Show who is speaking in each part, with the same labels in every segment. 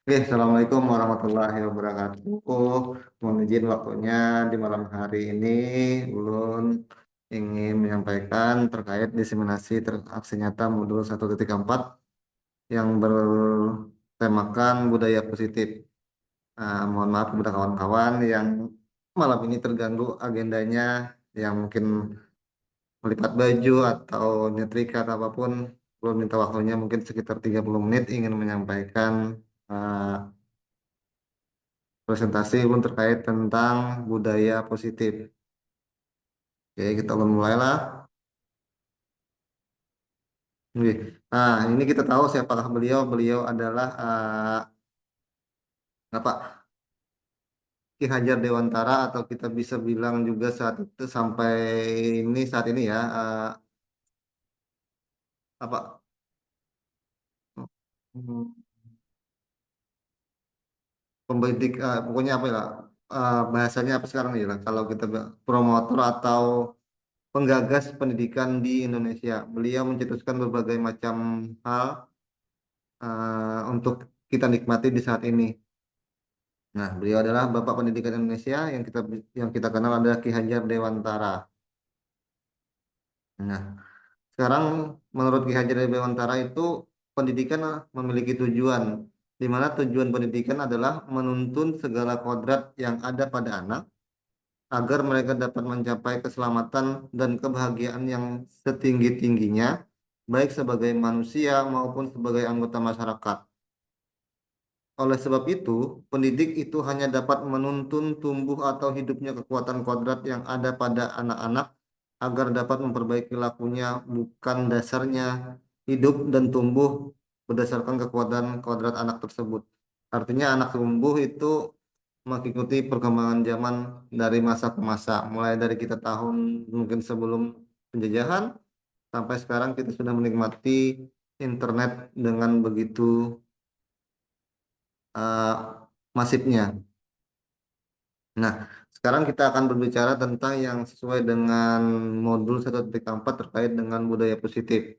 Speaker 1: Assalamualaikum warahmatullahi wabarakatuh. Mohon izin waktunya di malam hari ini, Ulun ingin menyampaikan terkait diseminasi aksi nyata modul 1.4 yang bertemakan budaya positif. Mohon maaf kepada kawan-kawan yang malam ini terganggu agendanya, yang mungkin melipat baju atau nyetrika atau apapun. Ulun minta waktunya mungkin sekitar 30 menit ingin menyampaikan eh, presentasi belum terkait tentang budaya positif. Oke, kita akan mulailah. Oke. Nah, ini kita tahu siapakah beliau. Beliau adalah apa Ki Hajar Dewantara atau kita bisa bilang juga saat itu sampai saat ini ya apa hmm, pembentik pokoknya apa ya bahasanya apa sekarang ya lah kalau kita promotor atau penggagas pendidikan di Indonesia. Beliau mencetuskan berbagai macam hal untuk kita nikmati di saat ini. Nah, beliau adalah Bapak Pendidikan Indonesia yang kita kenal adalah Ki Hajar Dewantara. Nah, sekarang menurut Ki Hajar Dewantara itu pendidikan memiliki tujuan, di mana tujuan pendidikan adalah menuntun segala kodrat yang ada pada anak agar mereka dapat mencapai keselamatan dan kebahagiaan yang setinggi-tingginya, baik sebagai manusia maupun sebagai anggota masyarakat. Oleh sebab itu, pendidik itu hanya dapat menuntun tumbuh atau hidupnya kekuatan kodrat yang ada pada anak-anak agar dapat memperbaiki lakunya, bukan dasarnya hidup dan tumbuh berdasarkan kekuatan kodrat anak tersebut. Artinya anak tumbuh itu mengikuti perkembangan zaman dari masa ke masa, mulai dari kita tahun mungkin sebelum penjajahan sampai sekarang kita sudah menikmati internet dengan begitu eh, masifnya. Nah, sekarang kita akan berbicara tentang yang sesuai dengan modul 1.4 terkait dengan budaya positif.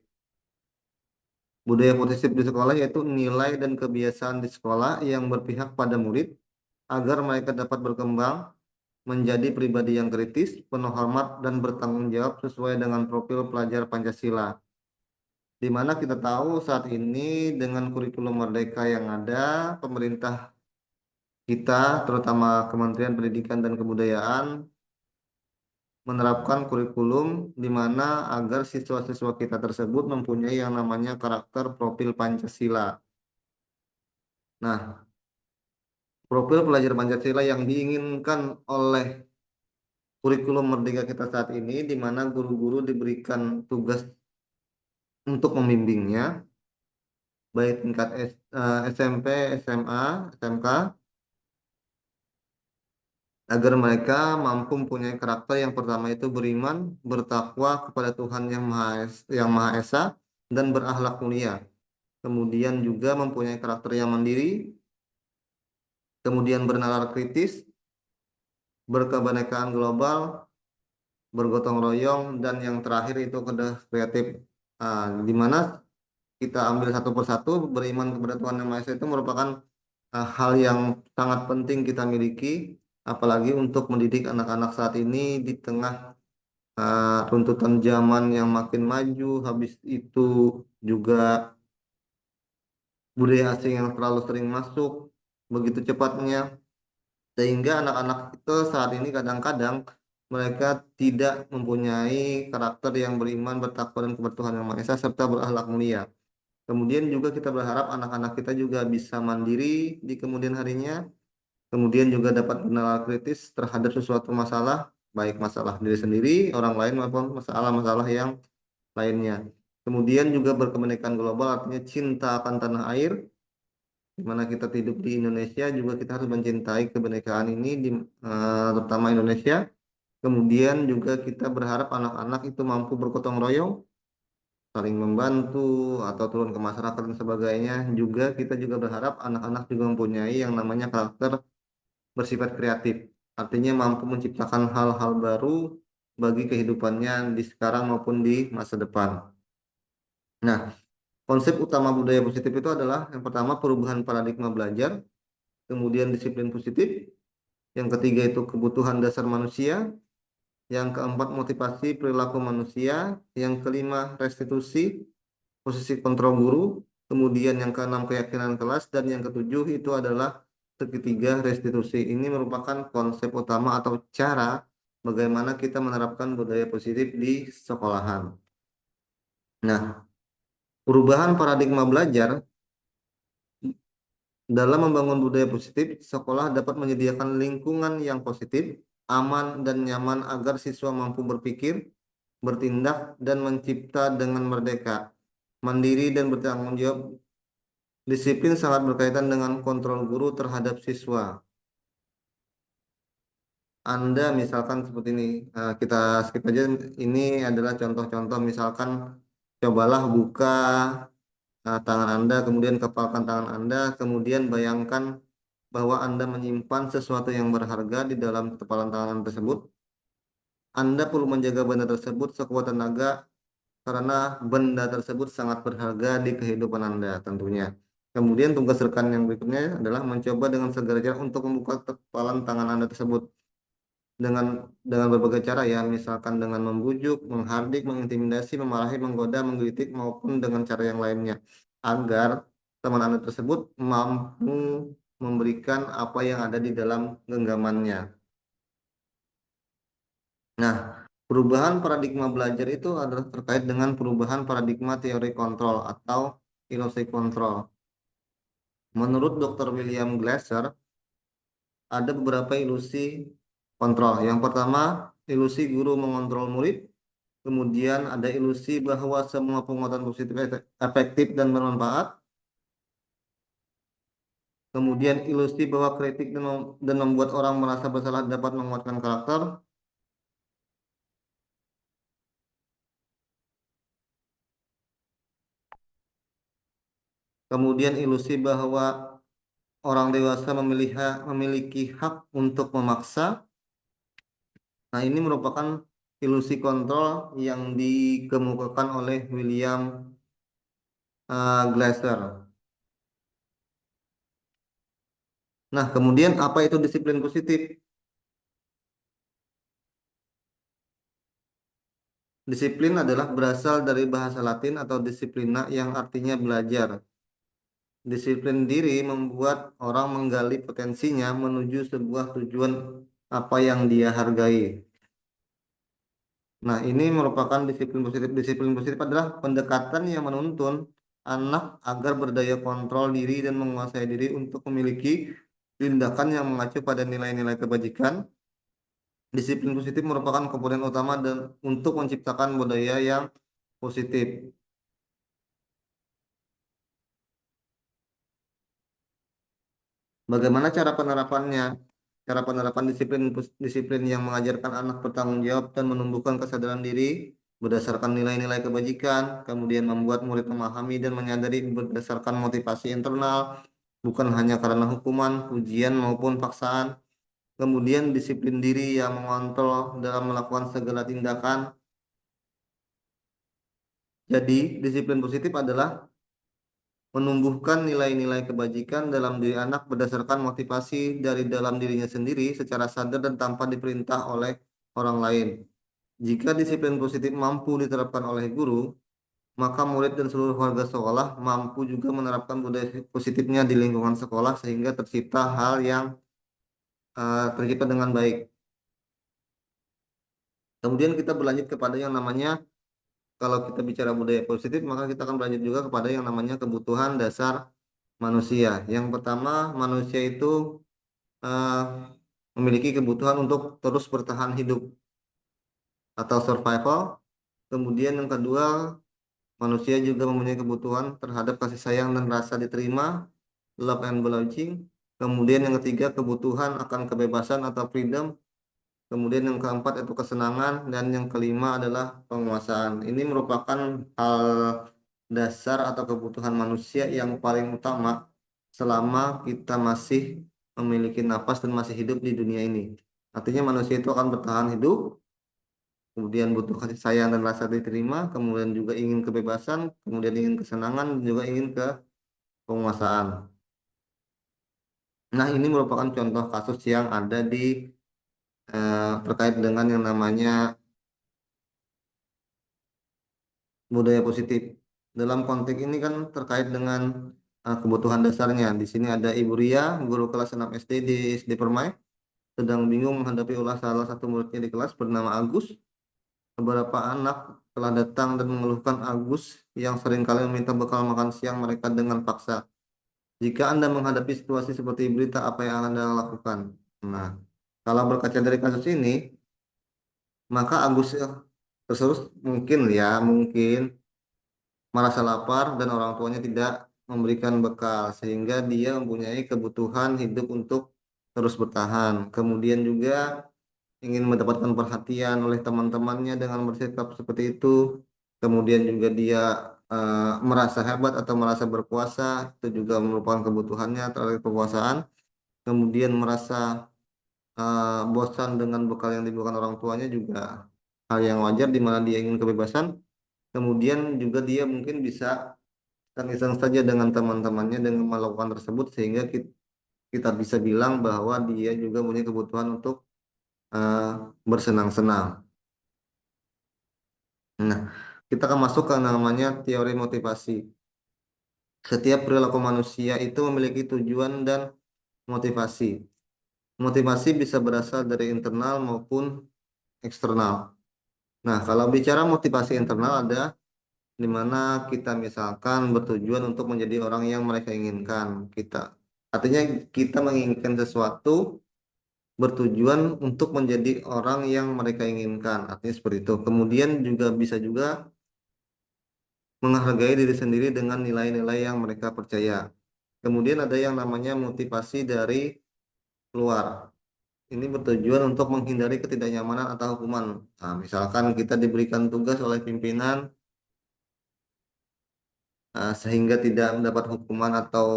Speaker 1: Budaya positif di sekolah yaitu nilai dan kebiasaan di sekolah yang berpihak pada murid agar mereka dapat berkembang menjadi pribadi yang kritis, penuh hormat, dan bertanggung jawab sesuai dengan profil pelajar Pancasila. Di mana kita tahu saat ini dengan kurikulum Merdeka yang ada, pemerintah kita, terutama Kementerian Pendidikan dan Kebudayaan, menerapkan kurikulum di mana agar siswa-siswa kita tersebut mempunyai yang namanya karakter profil Pancasila. Nah, profil pelajar Pancasila yang diinginkan oleh kurikulum Merdeka kita saat ini, di mana guru-guru diberikan tugas untuk membimbingnya, baik tingkat SMP, SMA, SMK, agar mereka mampu mempunyai karakter yang pertama itu beriman, bertakwa kepada Tuhan yang Maha Esa, dan berakhlak mulia. Kemudian juga mempunyai karakter yang mandiri, kemudian bernalar kritis, berkebinekaan global, bergotong royong, dan yang terakhir itu kreatif. Di mana kita ambil satu persatu, beriman kepada Tuhan Yang Maha Esa itu merupakan hal yang sangat penting kita miliki, apalagi untuk mendidik anak-anak saat ini di tengah tuntutan zaman yang makin maju, habis itu juga budaya asing yang terlalu sering masuk begitu cepatnya. Sehingga anak-anak itu saat ini kadang-kadang mereka tidak mempunyai karakter yang beriman, bertakwa dan kepada Tuhan Yang Maha Esa serta berakhlak mulia. Kemudian juga kita berharap anak-anak kita juga bisa mandiri di kemudian harinya, kemudian juga dapat bernalar kritis terhadap sesuatu masalah, baik masalah diri sendiri, orang lain maupun masalah-masalah yang lainnya. Kemudian juga berkebinekaan global artinya cinta akan tanah air, di mana kita hidup di Indonesia juga kita harus mencintai kebinekaan ini terutama Indonesia. Kemudian juga kita berharap anak-anak itu mampu bergotong royong, saling membantu atau turun ke masyarakat dan sebagainya. Juga kita juga berharap anak-anak juga mempunyai yang namanya karakter bersifat kreatif. Artinya mampu menciptakan hal-hal baru bagi kehidupannya di sekarang maupun di masa depan. Nah, Konsep utama budaya positif itu adalah yang pertama perubahan paradigma belajar, kemudian disiplin positif, yang ketiga itu kebutuhan dasar manusia, yang keempat motivasi perilaku manusia, yang kelima restitusi, posisi kontrol guru, kemudian yang keenam keyakinan kelas, dan yang ketujuh itu adalah segitiga restitusi. Ini merupakan konsep utama atau cara bagaimana kita menerapkan budaya positif di sekolahan. Nah, perubahan paradigma belajar dalam membangun budaya positif, sekolah dapat menyediakan lingkungan yang positif, aman, dan nyaman agar siswa mampu berpikir, bertindak, dan mencipta dengan merdeka, mandiri, dan bertanggung jawab. Disiplin sangat berkaitan dengan kontrol guru terhadap siswa. Anda misalkan seperti ini, kita skip aja. Ini adalah contoh-contoh, misalkan cobalah buka tangan Anda, kemudian kepalkan tangan Anda, kemudian bayangkan bahwa Anda menyimpan sesuatu yang berharga di dalam kepalan tangan Anda tersebut. Anda perlu menjaga benda tersebut sekuat tenaga karena benda tersebut sangat berharga di kehidupan Anda tentunya. Kemudian tugas rekan yang berikutnya adalah mencoba dengan segala cara untuk membuka kepalan tangan Anda tersebut dengan berbagai cara ya, misalkan dengan membujuk, menghardik, mengintimidasi, memarahi, menggoda, menggelitik maupun dengan cara yang lainnya agar teman Anda tersebut mampu memberikan apa yang ada di dalam genggamannya. Nah, perubahan paradigma belajar itu adalah terkait dengan perubahan paradigma teori kontrol atau ilusi kontrol. Menurut Dr. William Glasser, ada beberapa ilusi kontrol. Yang pertama, ilusi guru mengontrol murid. Kemudian ada ilusi bahwa semua penguatan positif efektif dan bermanfaat. Kemudian ilusi bahwa kritik dan membuat orang merasa bersalah dapat menguatkan karakter. Kemudian ilusi bahwa orang dewasa memiliki hak untuk memaksa. Nah, ini merupakan ilusi kontrol yang dikemukakan oleh William Glasser. Nah, kemudian apa itu disiplin positif? Disiplin adalah berasal dari bahasa Latin atau disiplina yang artinya belajar. Disiplin diri membuat orang menggali potensinya menuju sebuah tujuan apa yang dia hargai. Nah, ini merupakan disiplin positif. Disiplin positif adalah pendekatan yang menuntun anak agar berdaya kontrol diri dan menguasai diri untuk memiliki tindakan yang mengacu pada nilai-nilai kebajikan. Disiplin positif merupakan komponen utama dan untuk menciptakan budaya yang positif. Bagaimana cara penerapannya? Cara penerapan disiplin yang mengajarkan anak bertanggung jawab dan menumbuhkan kesadaran diri berdasarkan nilai-nilai kebajikan, kemudian membuat murid memahami dan menyadari berdasarkan motivasi internal, bukan hanya karena hukuman, pujian maupun paksaan. Kemudian disiplin diri yang mengontrol dalam melakukan segala tindakan. Jadi, disiplin positif adalah menumbuhkan nilai-nilai kebajikan dalam diri anak berdasarkan motivasi dari dalam dirinya sendiri secara sadar dan tanpa diperintah oleh orang lain. Jika disiplin positif mampu diterapkan oleh guru, maka murid dan seluruh warga sekolah mampu juga menerapkan budaya positifnya di lingkungan sekolah sehingga tercipta hal yang tercipta dengan baik. Kemudian kita berlanjut kepada yang namanya, kalau kita bicara budaya positif, maka kita akan berlanjut juga kepada yang namanya kebutuhan dasar manusia. Yang pertama, manusia itu eh, memiliki kebutuhan untuk terus bertahan hidup atau survival. Kemudian yang kedua, manusia juga mempunyai kebutuhan terhadap kasih sayang dan rasa diterima, love and belonging. Kemudian yang ketiga, kebutuhan akan kebebasan atau freedom. Kemudian yang keempat itu kesenangan dan yang kelima adalah penguasaan. Ini merupakan hal dasar atau kebutuhan manusia yang paling utama selama kita masih memiliki napas dan masih hidup di dunia ini. Artinya manusia itu akan bertahan hidup kemudian butuh kasih sayang dan rasa diterima, kemudian juga ingin kebebasan, kemudian ingin kesenangan, dan juga ingin ke penguasaan. Nah, ini merupakan contoh kasus yang ada di terkait dengan yang namanya budaya positif. Dalam konteks ini kan terkait dengan kebutuhan dasarnya. Di sini ada Ibu Ria, guru kelas 6 SD di SD Permai, sedang bingung menghadapi ulah salah satu muridnya di kelas bernama Agus. Beberapa anak telah datang dan mengeluhkan Agus yang seringkali meminta bekal makan siang mereka dengan paksa. Jika Anda menghadapi situasi seperti berita, apa yang Anda lakukan? Nah, kalau berkaca dari kasus ini, maka Agus tersebut mungkin ya, mungkin merasa lapar dan orang tuanya tidak memberikan bekal sehingga dia mempunyai kebutuhan hidup untuk terus bertahan. Kemudian juga ingin mendapatkan perhatian oleh teman-temannya dengan bersikap seperti itu. Kemudian juga dia merasa hebat atau merasa berkuasa, itu juga merupakan kebutuhannya terhadap kekuasaan. Kemudian merasa bosan dengan bekal yang diberikan orang tuanya juga hal yang wajar di mana dia ingin kebebasan. Kemudian juga dia mungkin bisa iseng-iseng saja dengan teman-temannya dengan melakukan tersebut sehingga kita bisa bilang bahwa dia juga punya kebutuhan untuk eh, bersenang-senang. Nah, kita akan masuk ke namanya teori motivasi. Setiap perilaku manusia itu memiliki tujuan dan motivasi. Motivasi bisa berasal dari internal maupun eksternal. Nah, kalau bicara motivasi internal ada di mana kita misalkan bertujuan untuk menjadi orang yang mereka inginkan. Artinya kita menginginkan sesuatu bertujuan untuk menjadi orang yang mereka inginkan. Artinya seperti itu. Kemudian juga bisa juga menghargai diri sendiri dengan nilai-nilai yang mereka percaya. Kemudian ada yang namanya motivasi dari luar. Ini bertujuan untuk menghindari ketidaknyamanan atau hukuman. Nah, misalkan kita diberikan tugas oleh pimpinan sehingga tidak mendapat hukuman atau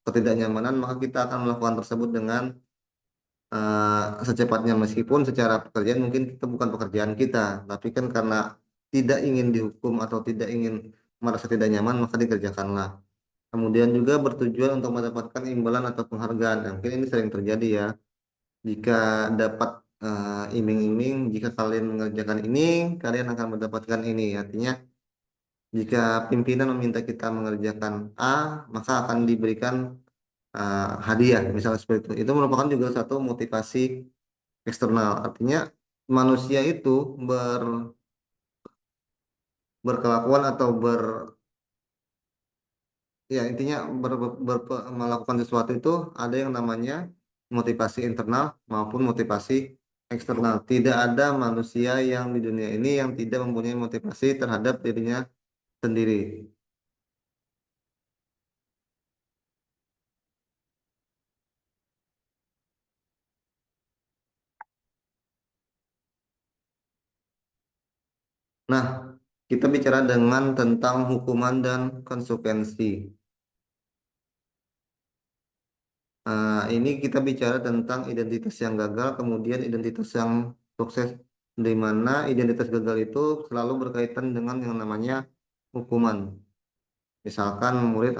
Speaker 1: ketidaknyamanan, maka kita akan melakukan tersebut dengan secepatnya meskipun secara pekerjaan mungkin itu bukan pekerjaan kita, tapi kan karena tidak ingin dihukum atau tidak ingin merasa tidak nyaman maka dikerjakanlah. Kemudian juga bertujuan untuk mendapatkan imbalan atau penghargaan. Nah, mungkin ini sering terjadi ya. Jika dapat iming-iming, jika kalian mengerjakan ini, kalian akan mendapatkan ini. Artinya jika pimpinan meminta kita mengerjakan A, maka akan diberikan hadiah, misalnya seperti itu. Itu merupakan juga satu motivasi eksternal. Artinya manusia itu berkelakuan atau ya intinya melakukan sesuatu itu ada yang namanya motivasi internal maupun motivasi eksternal. Tidak ada manusia yang di dunia ini yang tidak mempunyai motivasi terhadap dirinya sendiri. Nah, kita bicara dengan tentang hukuman dan konsekuensi. Ini kita bicara tentang identitas yang gagal, kemudian identitas yang sukses, di mana identitas gagal itu selalu berkaitan dengan yang namanya hukuman. Misalkan murid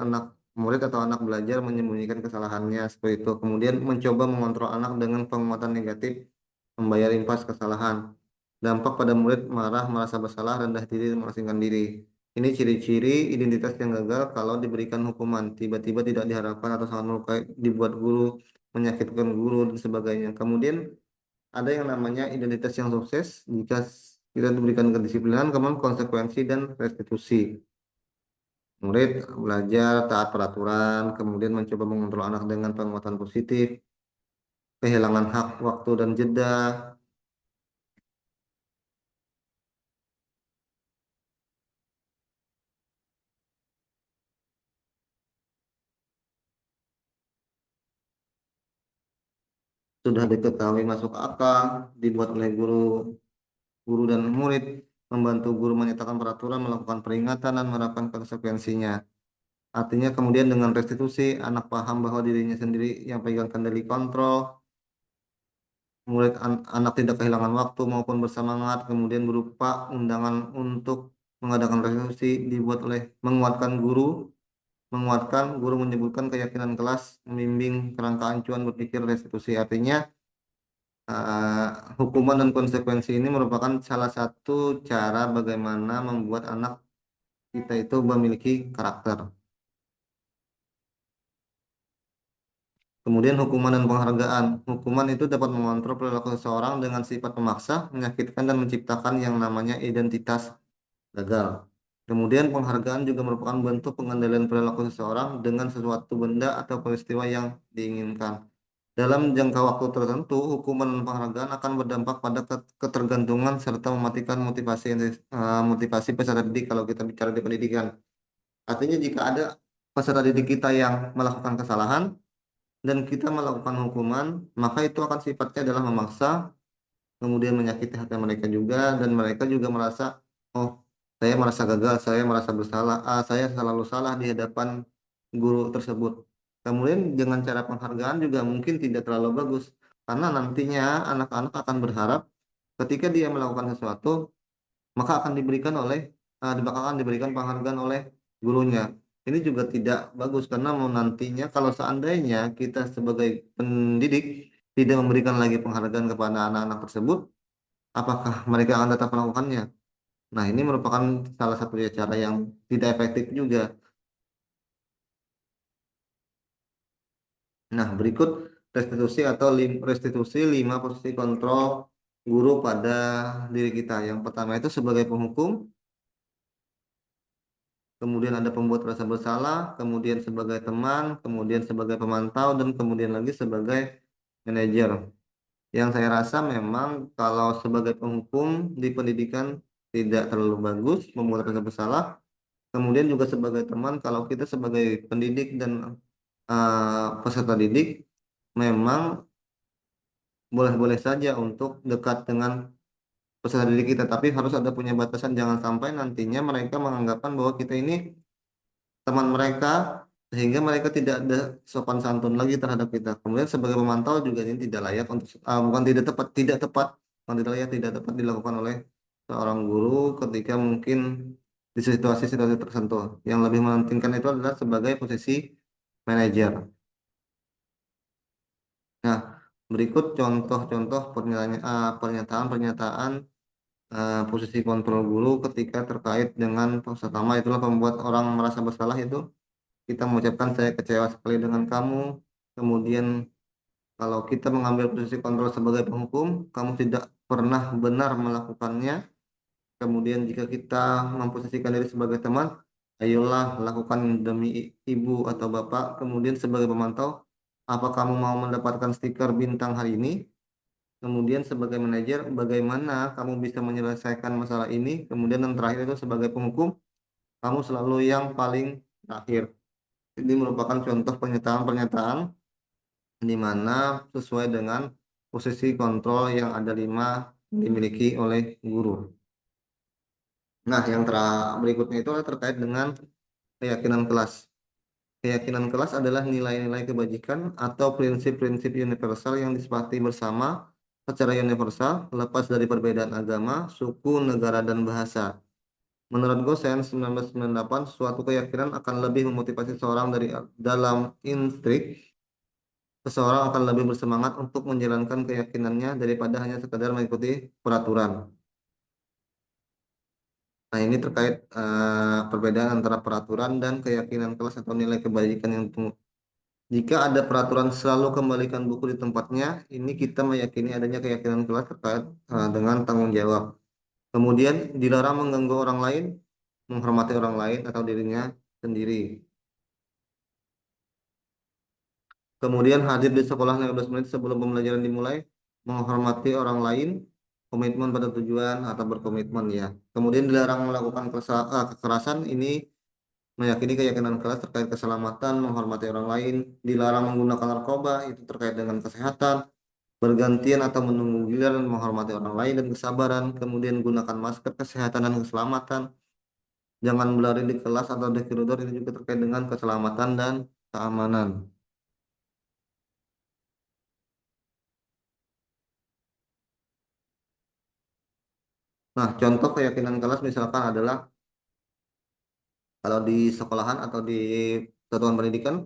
Speaker 1: atau anak belajar menyembunyikan kesalahannya seperti itu, kemudian mencoba mengontrol anak dengan penguatan negatif, membayar impas kesalahan. Dampak pada murid marah, merasa bersalah, rendah diri, dan mengasingkan diri. Ini ciri-ciri identitas yang gagal kalau diberikan hukuman, tiba-tiba tidak diharapkan atau sangat melukai, dibuat guru, menyakitkan guru, dan sebagainya. Kemudian ada yang namanya identitas yang sukses jika kita diberikan kedisiplinan, kemudian konsekuensi dan restitusi. Murid belajar taat peraturan, kemudian mencoba mengontrol anak dengan penguatan positif, kehilangan hak, waktu, dan jeda, sudah diketahui masuk akal, dibuat oleh guru dan murid, membantu guru menyatakan peraturan, melakukan peringatan, dan menerapkan konsekuensinya. Artinya kemudian dengan restitusi, anak paham bahwa dirinya sendiri yang pegang kendali kontrol, anak tidak kehilangan waktu maupun bersemangat, kemudian berupa undangan untuk mengadakan restitusi dibuat oleh menguatkan guru menyebutkan keyakinan kelas, membimbing kerangka acuan berpikir restitusi. Artinya eh, hukuman dan konsekuensi ini merupakan salah satu cara bagaimana membuat anak kita itu memiliki karakter. Kemudian hukuman dan penghargaan. Hukuman itu dapat mengontrol perilaku seseorang dengan sifat memaksa, menyakitkan, dan menciptakan yang namanya identitas gagal. Kemudian penghargaan juga merupakan bentuk pengendalian perilaku seseorang dengan sesuatu benda atau peristiwa yang diinginkan. Dalam jangka waktu tertentu, hukuman dan penghargaan akan berdampak pada ketergantungan serta mematikan motivasi peserta didik kalau kita bicara di pendidikan. Artinya jika ada peserta didik kita yang melakukan kesalahan dan kita melakukan hukuman, maka itu akan sifatnya adalah memaksa, kemudian menyakiti hati mereka juga, dan mereka juga merasa, oh, saya merasa gagal, saya merasa bersalah, saya selalu salah di hadapan guru tersebut. Kemudian dengan cara penghargaan juga mungkin tidak terlalu bagus, karena nantinya anak-anak akan berharap ketika dia melakukan sesuatu, maka akan diberikan penghargaan oleh gurunya. Ini juga tidak bagus karena mau nantinya kalau seandainya kita sebagai pendidik tidak memberikan lagi penghargaan kepada anak-anak tersebut, apakah mereka akan tetap melakukannya? Nah, ini merupakan salah satu cara yang tidak efektif juga. Nah, berikut restitusi 5 posisi kontrol guru pada diri kita. Yang pertama itu sebagai penghukum, kemudian ada pembuat rasa bersalah, kemudian sebagai teman, kemudian sebagai pemantau, dan kemudian lagi sebagai manajer. Yang saya rasa memang kalau sebagai penghukum di pendidikan tidak terlalu bagus, membuat rasa bersalah. Kemudian juga sebagai teman, kalau kita sebagai pendidik dan peserta didik, memang boleh-boleh saja untuk dekat dengan peserta didik kita, tapi harus ada punya batasan. Jangan sampai nantinya mereka menganggapan bahwa kita ini teman mereka sehingga mereka tidak ada sopan santun lagi terhadap kita. Kemudian sebagai pemantau juga ini tidak layak untuk bukan bukan tidak layak, tidak tepat dilakukan oleh seorang guru ketika mungkin di situasi-situasi tertentu. Yang lebih mementingkan itu adalah sebagai posisi manajer. Nah, berikut contoh-contoh pernyataan-pernyataan posisi kontrol guru ketika terkait dengan pertama itulah membuat orang merasa bersalah itu kita mengucapkan saya kecewa sekali dengan kamu. Kemudian kalau kita mengambil posisi kontrol sebagai penghukum, kamu tidak pernah benar melakukannya. Kemudian jika kita memposisikan diri sebagai teman, ayolah lakukan demi ibu atau bapak. Kemudian sebagai pemantau, apa kamu mau mendapatkan stiker bintang hari ini? Kemudian sebagai manajer, bagaimana kamu bisa menyelesaikan masalah ini? Kemudian yang terakhir itu sebagai penghukum, kamu selalu yang paling terakhir. Ini merupakan contoh pernyataan-pernyataan di mana sesuai dengan posisi kontrol yang ada 5 dimiliki oleh guru. Nah, berikutnya itu adalah terkait dengan keyakinan kelas. Keyakinan kelas adalah nilai-nilai kebajikan atau prinsip-prinsip universal yang disepakati bersama secara universal, lepas dari perbedaan agama, suku, negara, dan bahasa. Menurut Gosen 1998, suatu keyakinan akan lebih memotivasi seseorang dalam intrik. Seseorang akan lebih bersemangat untuk menjalankan keyakinannya daripada hanya sekadar mengikuti peraturan. Nah, ini terkait perbedaan antara peraturan dan keyakinan kelas atau nilai kebajikan jika ada peraturan selalu kembalikan buku di tempatnya, ini kita meyakini adanya keyakinan kelas terkait dengan tanggung jawab. Kemudian dilarang mengganggu orang lain, menghormati orang lain atau dirinya sendiri. Kemudian hadir di sekolah 15 menit sebelum pembelajaran dimulai, menghormati orang lain, komitmen pada tujuan atau berkomitmen ya. Kemudian dilarang melakukan kekerasan, ini meyakini keyakinan kelas terkait keselamatan, menghormati orang lain, dilarang menggunakan narkoba, itu terkait dengan kesehatan, bergantian atau menunggu giliran, menghormati orang lain dan kesabaran, kemudian gunakan masker, kesehatan dan keselamatan, jangan berlari di kelas atau di koridor, ini juga terkait dengan keselamatan dan keamanan. Nah, contoh keyakinan kelas misalkan adalah kalau di sekolahan atau di satuan pendidikan,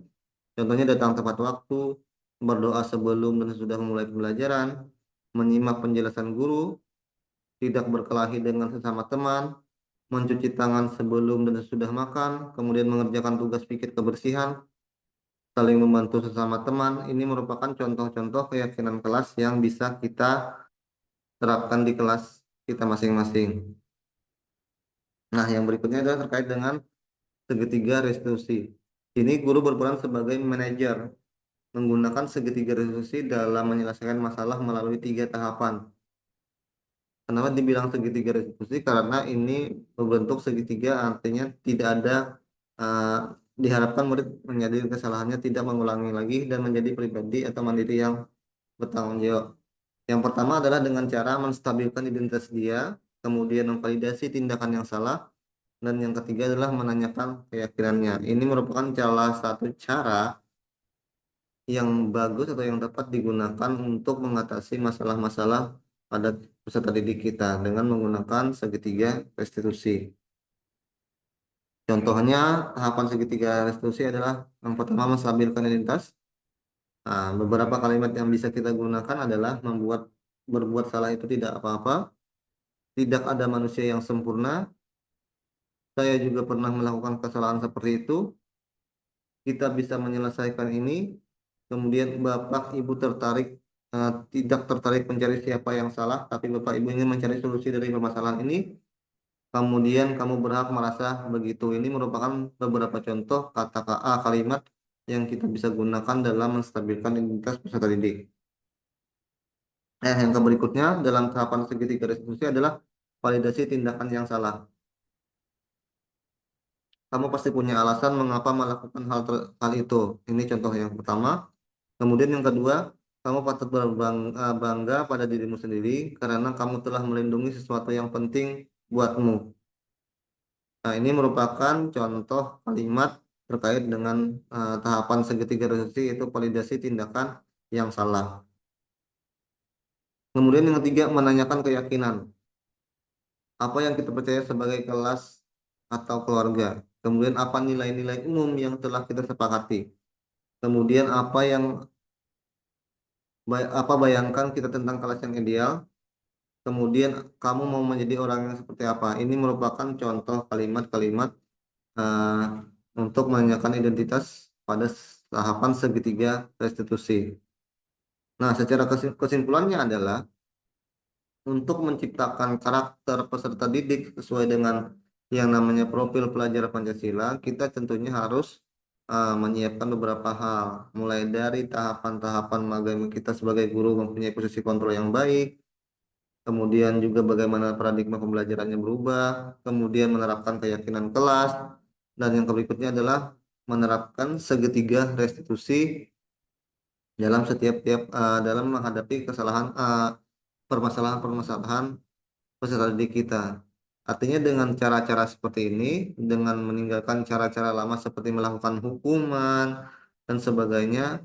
Speaker 1: contohnya datang tepat waktu, berdoa sebelum dan sesudah memulai pembelajaran, menyimak penjelasan guru, tidak berkelahi dengan sesama teman, mencuci tangan sebelum dan sesudah makan, kemudian mengerjakan tugas pikir kebersihan, saling membantu sesama teman. Ini merupakan contoh-contoh keyakinan kelas yang bisa kita terapkan di kelas kita masing-masing. Nah, yang berikutnya adalah terkait dengan segitiga restitusi. Ini guru berperan sebagai manajer, menggunakan segitiga restitusi dalam menyelesaikan masalah melalui tiga tahapan. Kenapa dibilang segitiga restitusi? Karena ini berbentuk segitiga, artinya tidak ada eh, diharapkan murid menyadari kesalahannya, tidak mengulangi lagi dan menjadi pribadi atau mandiri yang bertanggung jawab. Yang pertama adalah dengan cara menstabilkan identitas dia, kemudian memvalidasi tindakan yang salah, dan yang ketiga adalah menanyakan keyakinannya. Ini merupakan salah satu cara yang bagus atau yang dapat digunakan untuk mengatasi masalah-masalah pada peserta didik kita dengan menggunakan segitiga restitusi. Contohnya, tahapan segitiga restitusi adalah yang pertama menstabilkan identitas. Nah, beberapa kalimat yang bisa kita gunakan adalah berbuat salah itu tidak apa-apa, tidak ada manusia yang sempurna, saya juga pernah melakukan kesalahan seperti itu, kita bisa menyelesaikan ini. Kemudian Bapak Ibu tidak tertarik mencari siapa yang salah, tapi Bapak Ibu ingin mencari solusi dari permasalahan ini. Kemudian kamu berhak merasa begitu. Ini merupakan beberapa contoh kata kalimat yang kita bisa gunakan dalam menstabilkan identitas peserta didik. Yang berikutnya dalam tahapan segitiga restitusi adalah validasi tindakan yang salah. Kamu pasti punya alasan mengapa melakukan hal itu. Ini contoh yang pertama. Kemudian yang kedua, kamu patut berbangga pada dirimu sendiri karena kamu telah melindungi sesuatu yang penting buatmu. Nah, ini merupakan contoh kalimat terkait dengan tahapan segitiga restitusi, yaitu validasi tindakan yang salah. Kemudian yang ketiga, menanyakan keyakinan. Apa yang kita percaya sebagai kelas atau keluarga. Kemudian apa nilai-nilai umum yang telah kita sepakati. Kemudian apa bayangkan kita tentang kelas yang ideal. Kemudian kamu mau menjadi orang yang seperti apa. Ini merupakan contoh kalimat-kalimat eh, untuk menanyakan identitas pada tahapan segitiga restitusi. Nah, secara kesimpulannya adalah untuk menciptakan karakter peserta didik sesuai dengan yang namanya profil pelajar Pancasila, kita tentunya harus menyiapkan beberapa hal, mulai dari tahapan-tahapan bagaimana kita sebagai guru mempunyai posisi kontrol yang baik, kemudian juga bagaimana paradigma pembelajarannya berubah, kemudian menerapkan keyakinan kelas, dan yang berikutnya adalah menerapkan segitiga restitusi dalam dalam menghadapi permasalahan-permasalahan peserta didik kita. Artinya dengan cara-cara seperti ini, dengan meninggalkan cara-cara lama seperti melakukan hukuman dan sebagainya,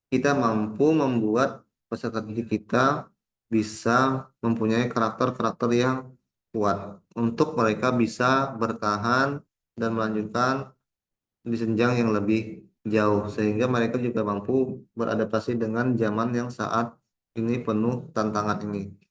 Speaker 1: kita mampu membuat peserta didik kita bisa mempunyai karakter-karakter yang kuat untuk mereka bisa bertahan dan melanjutkan di jenjang yang lebih jauh sehingga mereka juga mampu beradaptasi dengan zaman yang saat ini penuh tantangan ini.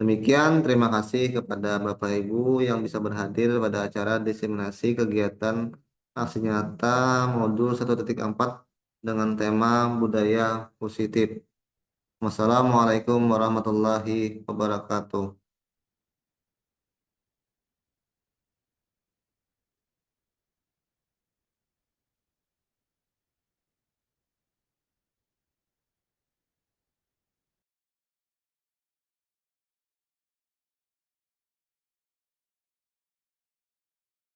Speaker 1: Demikian, terima kasih kepada Bapak Ibu yang bisa berhadir pada acara diseminasi kegiatan aksi nyata modul 1.4 dengan tema budaya positif. Wassalamualaikum warahmatullahi wabarakatuh.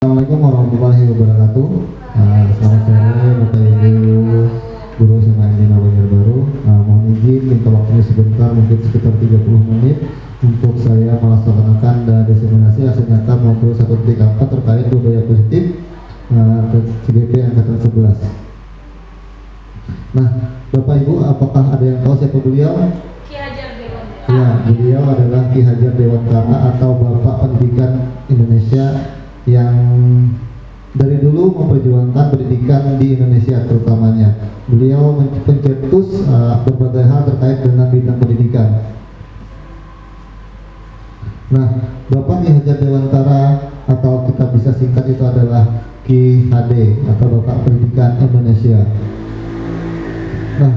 Speaker 2: Assalamualaikum warahmatullahi wabarakatuh. Selamat sore Bapak Ibu guru SMA Lina Banjarbaru. Mohon izin minta waktunya sebentar, mungkin sekitar 30 menit untuk saya melaksanakan diseminasi aksi nyata modul 1.4 terkait budaya positif CGP angkatan 11. Nah, Bapak Ibu, apakah ada yang tahu siapa beliau?
Speaker 3: Ki Hajar Dewantara.
Speaker 2: Ya, beliau adalah Ki Hajar Dewantara atau Bapak Pendidikan Indonesia yang dari dulu memperjuangkan pendidikan di Indonesia terutamanya. Beliau pencetus berbagai hal terkait dengan bidang pendidikan. Nah, Bapak Ki Hajar Dewantara atau kita bisa singkat itu adalah Ki HD atau Bapak Pendidikan Indonesia. Nah,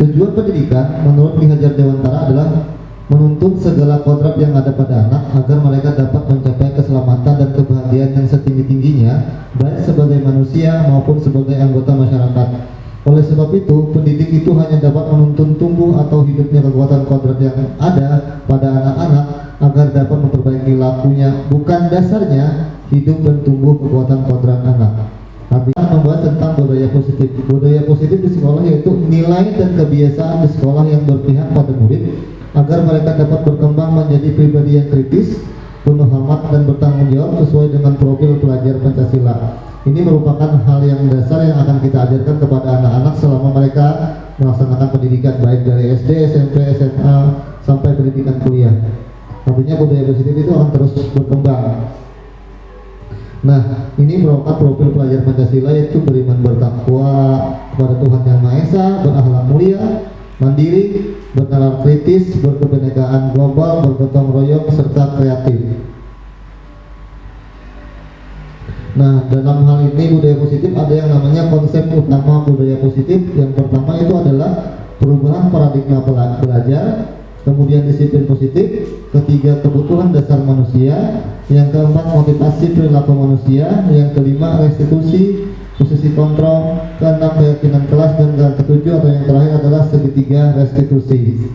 Speaker 2: tujuan pendidikan menurut Ki Hajar Dewantara adalah menuntut segala kodrat yang ada pada anak agar mereka dapat mencapai keselamatan dan kebahagiaan yang setinggi-tingginya baik sebagai manusia maupun sebagai anggota masyarakat. Oleh sebab itu, pendidik itu hanya dapat menuntun tumbuh atau hidupnya kekuatan kodrat yang ada pada anak-anak agar dapat memperbaiki lakunya, bukan dasarnya hidup dan tumbuh kekuatan kodrat anak. Tapi membahas tentang budaya positif. Budaya positif di sekolah yaitu nilai dan kebiasaan di sekolah yang berpihak pada murid agar mereka dapat berkembang menjadi pribadi yang kritis, penuh hormat dan bertanggung jawab sesuai dengan profil pelajar Pancasila. Ini merupakan hal yang dasar yang akan kita ajarkan kepada anak-anak selama mereka melaksanakan pendidikan baik dari SD, SMP, SMA sampai pendidikan kuliah. Artinya budaya positif itu akan terus berkembang. Nah, ini merupakan profil pelajar Pancasila yaitu beriman bertakwa kepada Tuhan Yang Maha Esa, berakhlak mulia, mandiri, bernalar kritis, berkebinekaan global, bergotong royong, serta kreatif. Nah, dalam hal ini budaya positif ada yang namanya konsep utama budaya positif. Yang pertama itu adalah perubahan paradigma belajar, kemudian disiplin positif, ketiga kebutuhan dasar manusia, yang keempat motivasi perilaku manusia, yang kelima restitusi, posisi kontrol, keenam keyakinan kelas, dan yang ketujuh atau yang terakhir adalah segitiga restitusi.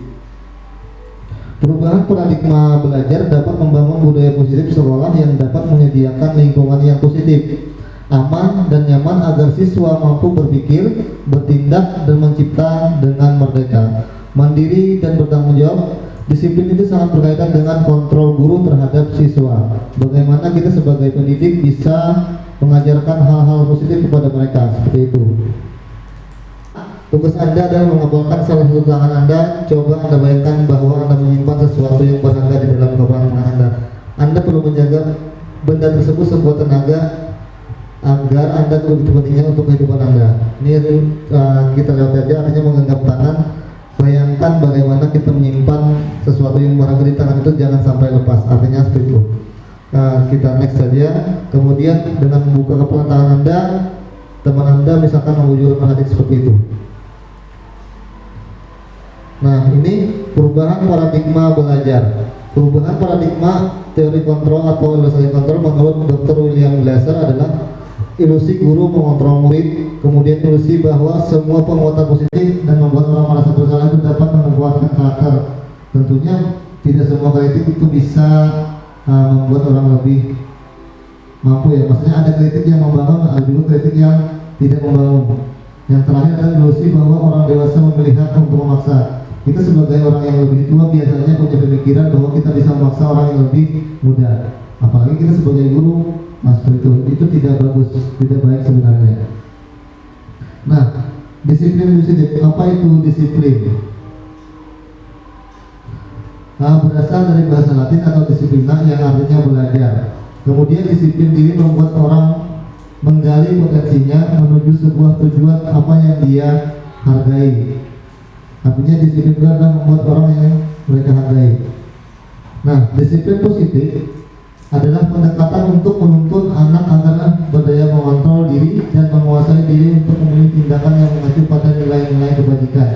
Speaker 2: Perubahan paradigma belajar dapat membangun budaya positif sekolah yang dapat menyediakan lingkungan yang positif, aman dan nyaman agar siswa mampu berpikir, bertindak, dan mencipta dengan merdeka, mandiri dan bertanggung jawab. Disiplin itu sangat berkaitan dengan kontrol guru terhadap siswa. Bagaimana kita sebagai pendidik bisa mengajarkan hal-hal positif kepada mereka, seperti itu. Tugas Anda adalah mengumpulkan salah satu tangan Anda. Coba Anda bayangkan bahwa Anda menyimpan sesuatu yang berharga di dalam kelopak tangan Anda. Anda perlu menjaga benda tersebut sebuah tenaga agar Anda begitu pentingnya untuk kehidupan Anda. Ini kita lihat aja, artinya menggenggam tangan. Bayangkan bagaimana kita menyimpan sesuatu yang berharga di tangan itu jangan sampai lepas. Artinya seperti itu. Kita next saja. Kemudian dengan membuka kepala tangan Anda, teman Anda misalkan mewujudkan hadis seperti itu. Nah, ini perubahan paradigma belajar. Perubahan paradigma teori kontrol atau ilustrasi kontrol menurut Dr. William Glasser adalah ilusi guru mengontrol murid, kemudian ilusi bahwa semua penguatan positif dan membuat orang merasa bersalah itu dapat menguatkan karakter. Tentunya tidak semua kritik itu bisa membuat orang lebih mampu ya. Maksudnya ada kritik yang membangun, ada juga kritik yang tidak membangun. Yang terakhir adalah ilusi bahwa orang dewasa memilih hak untuk memaksa. Kita sebagai orang yang lebih tua biasanya punya pemikiran bahwa kita bisa memaksa orang yang lebih muda. Apalagi kita sebagai guru, itu tidak bagus, tidak baik sebenarnya. Nah, disiplin apa itu disiplin? Berasal dari bahasa Latin atau disiplina yang artinya belajar. Kemudian disiplin diri membuat orang menggali potensinya menuju sebuah tujuan apa yang dia hargai. Artinya disiplin adalah membuat orang yang mereka hargai. Nah, disiplin positif adalah pendekatan untuk menuntun anak agar berdaya mengontrol diri dan menguasai diri untuk memilih tindakan yang mengacu pada nilai-nilai kebajikan.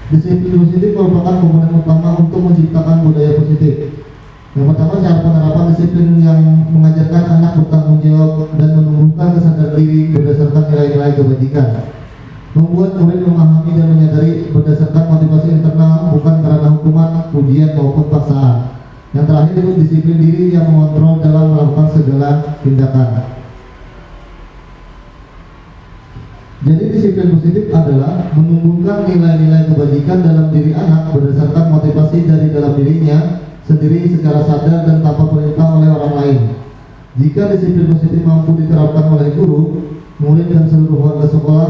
Speaker 2: Disiplin positif merupakan komponen utama untuk menciptakan budaya positif. Yang pertama, cara penerapan disiplin yang mengajarkan anak bertanggung jawab dan menumbuhkan kesadaran diri berdasarkan nilai-nilai kebajikan. Membuat murid memahami dan menyadari berdasarkan motivasi internal, bukan karena hukuman, ujian maupun paksaan. Yang terakhir itu disiplin diri yang mengontrol dalam melakukan segala tindakan. Jadi disiplin positif adalah menumbuhkan nilai-nilai kebajikan dalam diri anak berdasarkan motivasi dari dalam dirinya sendiri secara sadar dan tanpa perintah oleh orang lain. Jika disiplin positif mampu diterapkan oleh guru, murid dan seluruh warga sekolah,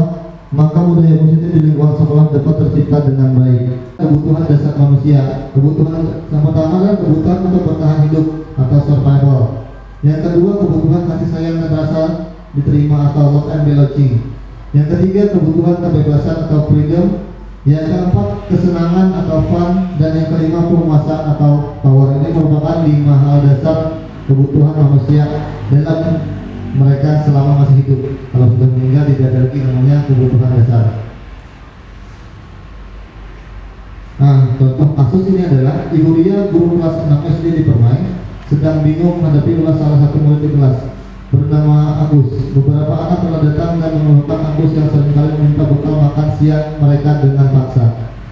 Speaker 2: maka budaya positif di lingkungan sekolah dapat tercipta dengan baik. Kebutuhan dasar manusia. Kebutuhan pertama adalah kebutuhan untuk bertahan hidup atau survival. Yang kedua, kebutuhan kasih sayang dan rasa diterima atau love and belonging. Yang ketiga, kebutuhan kebebasan atau freedom. Yang keempat, kesenangan atau fun. Dan yang kelima, kepuasan atau power. Ini merupakan 5 hal dasar kebutuhan manusia dalam mereka selama masih hidup. Kalau sudah meninggal tidak ada lagi namanya kebutuhan dasar. Nah, contoh kasus ini adalah Ibu Ria, guru kelas 6 SD di Permai, sedang bingung menghadapi ulas salah satu murid di kelas bernama Agus. Beberapa anak telah datang dan mengeluhkan Agus yang seringkali meminta bekal makan siang mereka dengan paksa.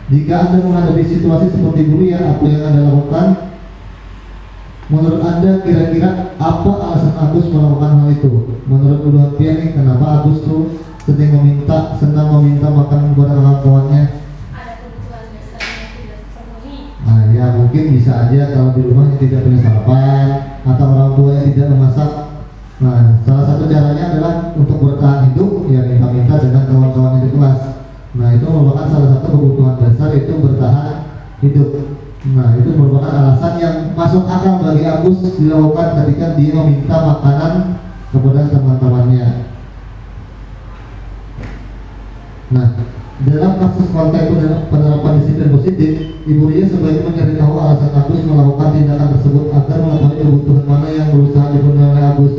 Speaker 2: Jika Anda menghadapi situasi seperti Bu Ria, apa yang Anda lakukan? Menurut Anda kira-kira apa alasan Agus melakukan hal itu? Menurut Bu Pia nih, kenapa Agus tuh senang meminta makan kepada kawan-kawannya?
Speaker 3: Ada kebutuhan dasar yang tidak terpenuhi.
Speaker 2: Nah ya, mungkin bisa aja kalau di rumahnya tidak punya sarapan atau orang tuanya tidak memasak. Nah, salah satu caranya adalah untuk bertahan hidup ya minta-minta dengan kawan-kawannya di kelas. Nah, itu merupakan salah satu kebutuhan dasar, itu bertahan hidup. Nah, itu merupakan alasan yang masuk akal bagi Agus dilakukan ketika dia meminta makanan kepada teman-temannya. Nah, dalam kasus konteks penerapan disiplin positif, Ibu Ria sebaiknya mencari tahu alasan Agus melakukan tindakan tersebut agar mengetahui kebutuhan mana yang berusaha dipenuhi oleh Agus.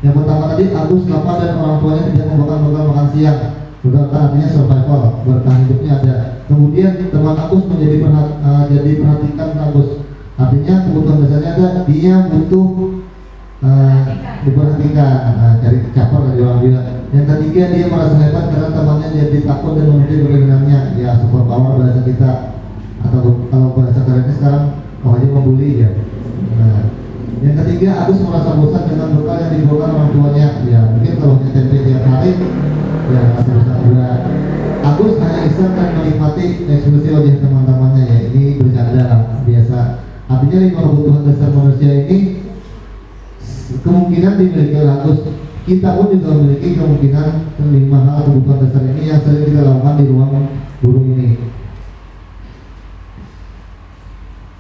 Speaker 2: Yang pertama tadi, Agus lapar dan orang tuanya tidak membawakan bekal makan siang. Bekal artinya survival, bertahan hidupnya ada. Kemudian teman Agus jadi perhatikan Agus. Artinya kebutuhan dasarnya ada, dia butuh diperhatikan, cari caper dari orang bilang. Yang ketiga, dia merasa hebat karena temannya jadi takut dan memuji kelebihannya. Ya, super power bahasa kita, atau kalau bahasa kerennya sekarang aja membuli ya. Nah, yang ketiga, Agus merasa bosan dengan bekal yang dibawakan orang tuanya. Ya, mungkin kalau hanya tempe tiap hari, ya merasa bosan juga. Agus hanya iseng dan menikmati ekspresi wajah teman-temannya. Ya, ini bercanda lah, biasa. Artinya 5 kebutuhan dasar manusia ini kemungkinan dimiliki oleh Agus. Kita pun juga memiliki kemungkinan 5 hal kebutuhan dasar ini yang sering kita lakukan di ruang guru ini.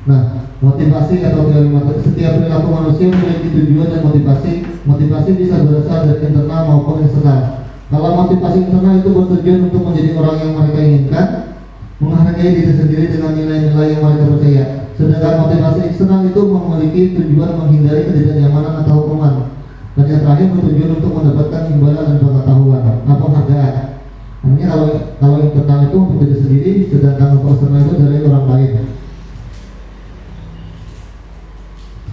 Speaker 2: Nah, motivasi atau teori setiap perilaku manusia memiliki tujuan dan motivasi. Motivasi bisa berasal dari internal maupun eksternal. Kalau motivasi internal itu bertujuan untuk menjadi orang yang mereka inginkan, menghargai diri sendiri dengan nilai-nilai yang mereka percaya. Sedangkan motivasi eksternal itu memiliki tujuan menghindari ketidaknyamanan atau hukuman. Dan yang terakhir bertujuan untuk mendapatkan imbalan dan pengetahuan atau penghargaan. Artinya kalau internal itu untuk diri sendiri, sedangkan eksternal itu dari orang lain.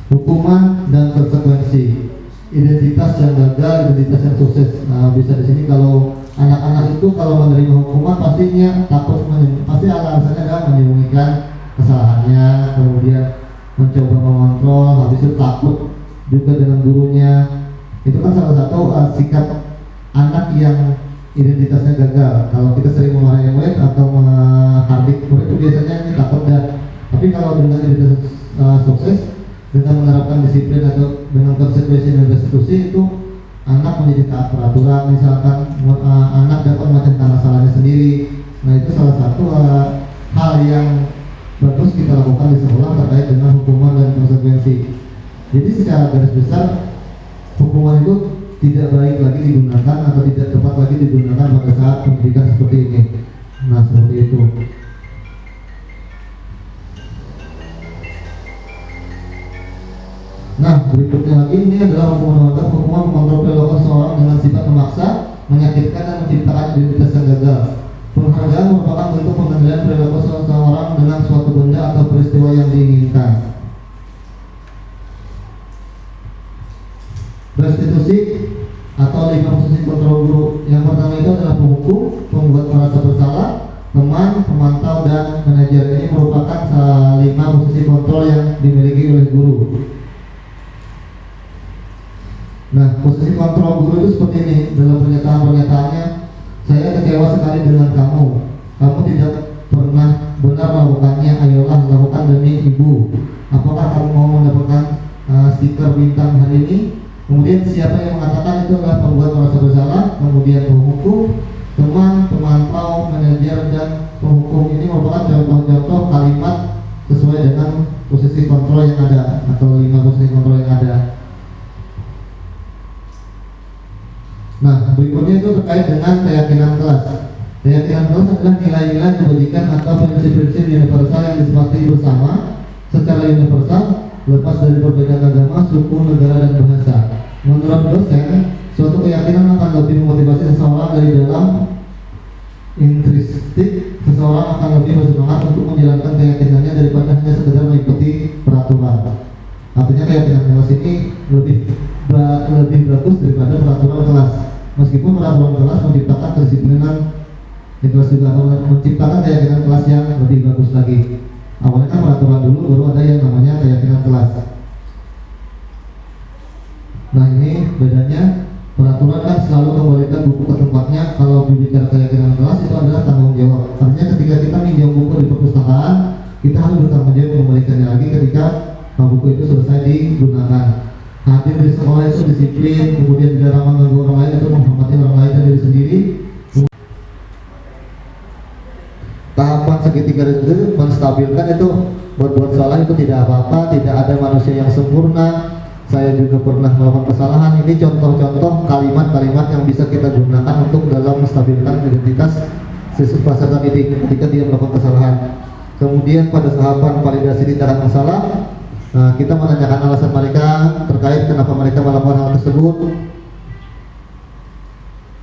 Speaker 2: Hukuman dan konsekuensi, identitas yang gagal, identitas yang sukses. Nah, bisa di sini kalau anak-anak itu kalau menerima hukuman pastinya takut, pasti alasannya adalah menyembunyikan kesalahannya, kemudian mencoba mengontrol, habis itu takut juga dengan gurunya. Itu kan salah satu sikap anak yang identitasnya gagal. Kalau kita sering memarahi murid atau menghardik murid itu biasanya ini takut dan. Tapi kalau dengan identitas sukses, dengan menerapkan disiplin atau dengan konsekuensi dan restitusi, itu anak menjadi taat peraturan. Misalkan anak dapat memecahkan masalahnya sendiri. Nah, itu salah satu hal yang bagus kita lakukan di sekolah terkait dengan hukuman dan konsekuensi. Jadi secara garis besar, hukuman itu tidak baik lagi digunakan atau tidak tepat lagi digunakan pada saat pendidikan seperti ini. Nah, seperti itu. Nah, berikutnya lagi ini adalah hukuman mengontrol perilaku seseorang dengan sifat memaksa, menyakitkan dan menciptakan identitas yang gagal. Penghargaan merupakan bentuk pengendalian perilaku seseorang dengan suatu benda atau peristiwa yang diinginkan. Restitusi atau 5 posisi kontrol guru. Yang pertama itu adalah penghukum, pembuat merasa bersalah, teman, pemantau, dan manajer. Ini merupakan 5 posisi kontrol yang dimiliki oleh guru. Nah, posisi kontrol guru itu seperti ini. Dalam pernyataan-pernyataannya, saya kecewa sekali dengan kamu. Kamu tidak pernah benar melakukannya. Ayolah lakukan demi ibu. Apakah kamu mau mendapatkan stiker bintang hari ini? Kemudian siapa yang mengatakan itu adalah pembuat merasa bersalah, kemudian penghukum, teman, manajer dan penghukum ini merupakan contoh-contoh kalimat sesuai dengan posisi kontrol yang ada atau 5 posisi kontrol yang ada. Nah, berikutnya itu terkait dengan keyakinan kelas. Keyakinan kelas adalah nilai-nilai kebajikan atau prinsip-prinsip universal yang disepakati bersama secara universal, lepas dari perbedaan agama, suku, negara, dan bahasa. Menurut dosen, suatu keyakinan akan lebih memotivasi seseorang dari dalam intrinsik. Seseorang akan lebih bersemangat untuk menjalankan keyakinannya daripada hanya sekedar mengikuti peraturan. Artinya keyakinan kelas ini lebih bagus daripada peraturan kelas. Meskipun peraturan kelas menciptakan kedisiplinan di kelas juga menciptakan keyakinan kelas yang lebih bagus lagi. Awalnya kan peraturan dulu, baru ada yang namanya keyakinan kelas. Nah, ini bedanya. Peraturan kan selalu kembalikan buku ke tempatnya. Kalau berbicara keyakinan kelas itu adalah tanggung jawab. Artinya ketika kita minjam buku di perpustakaan, kita harus bertanggung jawab mengembalikannya lagi ketika buku itu selesai digunakan. Hadir di sekolah itu disiplin, kemudian tidak ramah mengganggu orang lain, itu menghormati orang lain dan diri sendiri. Tahapan segitiga itu menstabilkan itu berbuat salah itu tidak apa-apa, tidak ada manusia yang sempurna. Saya juga pernah melakukan kesalahan. Ini contoh-contoh kalimat-kalimat yang bisa kita gunakan untuk dalam menstabilkan identitas siswa peserta didik ketika dia melakukan kesalahan. Kemudian pada tahapan validasi tindakan masalah, kita menanyakan alasan mereka terkait kenapa mereka melakukan hal tersebut.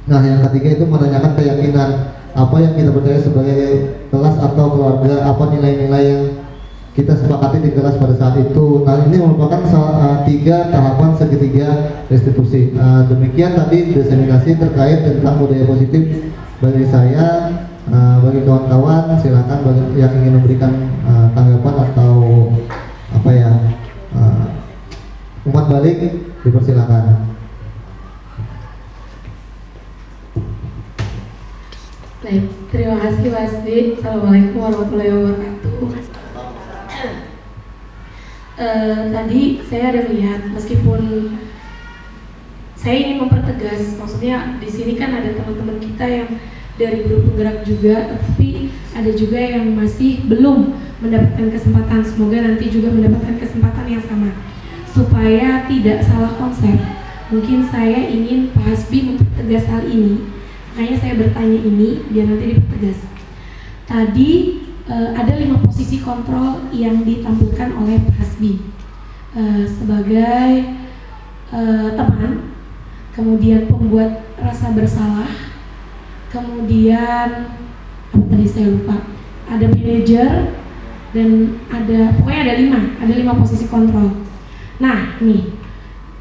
Speaker 2: Nah, yang ketiga itu menanyakan keyakinan apa yang kita percaya sebagai kelas atau keluarga, apa nilai-nilai yang kita sepakati di kelas pada saat itu. Nah, ini merupakan 3 tahapan segitiga restitusi. Demikian tadi diseminasi terkait tentang budaya positif bagi saya. Bagi kawan-kawan silakan bagi yang ingin memberikan tanggapan atau apa ya, umpat balik dipersilakan.
Speaker 4: Baik, terima kasih Mas Dwi. Assalamualaikum warahmatullahi wabarakatuh. Tadi saya ada melihat, meskipun saya ingin mempertegas, maksudnya di sini kan ada teman-teman kita yang dari grup penggerak juga, tapi ada juga yang masih belum mendapatkan kesempatan. Semoga nanti juga mendapatkan kesempatan yang sama, supaya tidak salah konsep. Mungkin saya ingin Pak Hasbi mempertegas hal ini, makanya saya bertanya ini biar nanti dipertegas. Tadi ada 5 posisi kontrol yang ditampilkan oleh Pak Hasbi sebagai teman, kemudian pembuat rasa bersalah, kemudian apa tadi saya lupa, ada manajer, dan ada pokoknya ada 5 posisi kontrol. Nah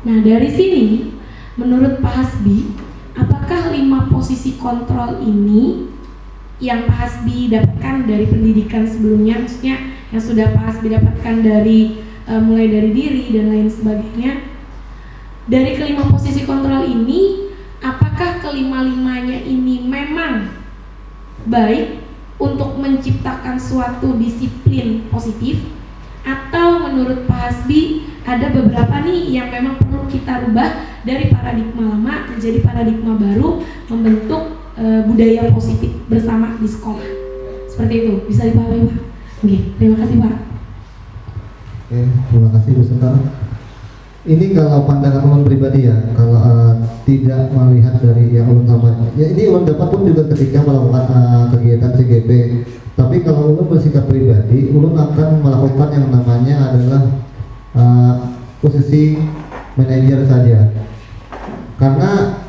Speaker 4: dari sini menurut Pak Hasbi, apakah 5 posisi kontrol ini yang Pak Hasbi dapatkan dari pendidikan sebelumnya, maksudnya yang sudah Pak Hasbi dapatkan dari mulai dari diri dan lain sebagainya, dari ke-5 posisi kontrol ini, apakah kelima-limanya ini memang baik untuk menciptakan suatu disiplin positif, atau menurut Pak Hasbi ada beberapa nih yang memang perlu kita rubah dari paradigma lama menjadi paradigma baru, membentuk budaya positif bersama di sekolah. Seperti itu, bisa dipahami Pak? Oke, terima kasih Pak.
Speaker 2: Oke, terima kasih Bu Sentar. Ini kalau pandangan ulun pribadi ya, kalau tidak melihat dari yang ulun sama, ya ini ulun dapat pun juga ketika melakukan kegiatan CGP. Tapi kalau ulun bersikap pribadi, ulun akan melakukan yang namanya adalah posisi manajer saja. Karena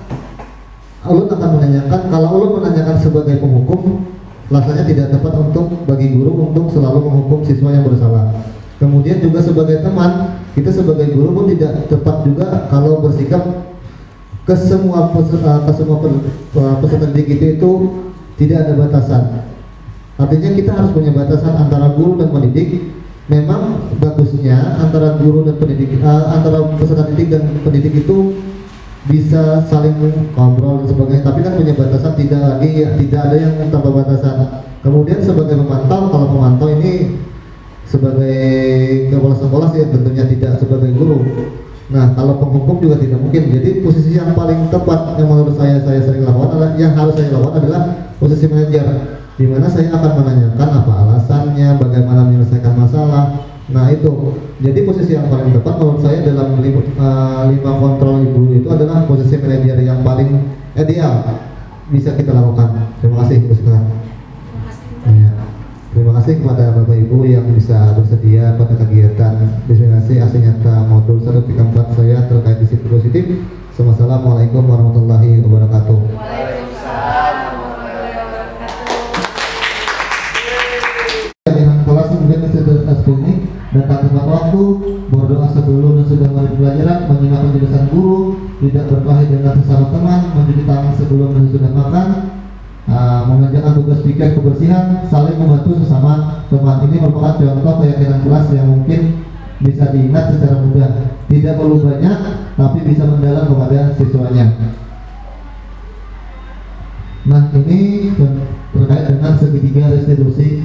Speaker 2: ulun akan menanyakan, kalau ulun menanyakan sebagai penghukum, rasanya tidak tepat untuk bagi guru untuk selalu menghukum siswa yang bersalah. Kemudian juga sebagai teman, kita sebagai guru pun tidak tepat juga kalau bersikap ke semua peserta didik itu tidak ada batasan. Artinya kita harus punya batasan antara guru dan pendidik. Memang bagusnya antara guru dan pendidik, antara peserta didik dan pendidik itu bisa saling ngobrol dan sebagainya, tapi kan punya batasan, tidak ada yang tanpa batasan. Kemudian sebagai pemantau, kalau pemantau ini sebagai kepala sekolah sih tentunya tidak sebagai guru. Nah, kalau penghukum juga tidak mungkin. Jadi posisi yang paling tepat yang menurut saya sering lakukan adalah, yang harus saya lakukan adalah posisi manajer, di mana saya akan menanyakan apa alasannya, bagaimana menyelesaikan masalah. Nah itu, jadi posisi yang paling tepat menurut saya dalam 5 kontrol ibu itu adalah posisi manajer yang paling ideal bisa kita lakukan. Terima kasih Bu Sekar. Ya. Terima kasih kepada Bapak Ibu yang bisa bersedia pada kegiatan diseminasi aksi nyata modul 134 saya terkait disiplin positif. Wassalamualaikum warahmatullahi wabarakatuh. Dengan kelas kemudian kecerdasan klinik datang tepat waktu, berdoa sebelum dan sudah mulai pelajaran, menyimak penjelasan guru, tidak berkelahi dengan sesama teman, mencuci tangan sebelum dan sudah makan, mengerjakan tugas pikir kebersihan, saling membantu sesama teman. Ini merupakan contoh keyakinan kelas yang mungkin bisa diingat secara mudah. Tidak perlu banyak, tapi bisa mendalam kepada siswanya. Nah ini terkait dengan segitiga restitusi